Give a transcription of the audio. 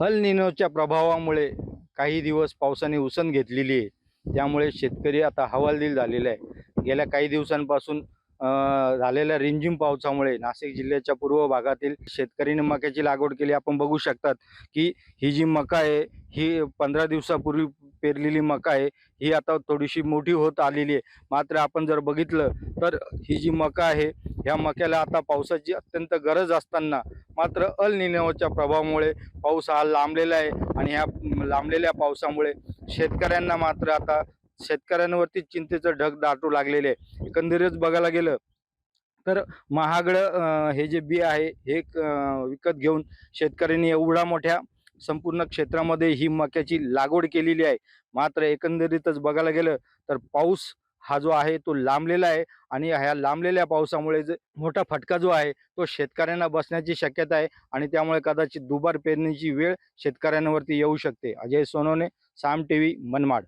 अल निनोच्या प्रभावामुळे काही दिवस पावसाने उसंत घेतलेली आहे. त्यामुळे शेतकरी आता हवालदिल झालेला आहे. गेल्या काही दिवसांपासून झालेल्या रिमझिम पावसामुळे नाशिक जिल्ह्याच्या पूर्व भागातील शेतकऱ्यांनी मक्याची लागवड केली. आपण बघू शकतात, की ही जी मका आहे, ही 15 दिवसापूर्वी पेरलेली मका आहे. ही आता थोडीशी मोठी होत आलेली आहे. मात्र आपण जर बघितलं तर ही जी मका आहे, ह्या मक्याला आता पावसाची अत्यंत गरज असताना मात्र अल निनोच्या प्रभावामुळे पाऊस हा लांबलेला आहे आणि ह्या लांबलेल्या पावसामुळे शेतकऱ्यांना मात्र आता शेतकऱ्यांवरती चिंतेचं ढग दाटू लागलेले आहे. एकंदरीत बघायला गेलं तर महागडं हे जे बी आहे हे विकत घेऊन शेतकऱ्यांनी एवढ्या मोठ्या संपूर्ण क्षेत्रामध्ये ही मक्याची लागवड केलेली आहे. मात्र एकंदरीतच बघायला गेलं तर पाऊस हा जो आहे तो लांबलेला आहे आणि ह्या लांबलेल्या पावसामुळे जे मोठा फटका जो आहे तो शेतकऱ्यांना बसण्याची शक्यता आहे आणि त्यामुळे कदाचित दुबार पेरणीची वेळ शेतकऱ्यांवरती येऊ शकते. अजय सोनवणे, साम टीव्ही, मनमाड.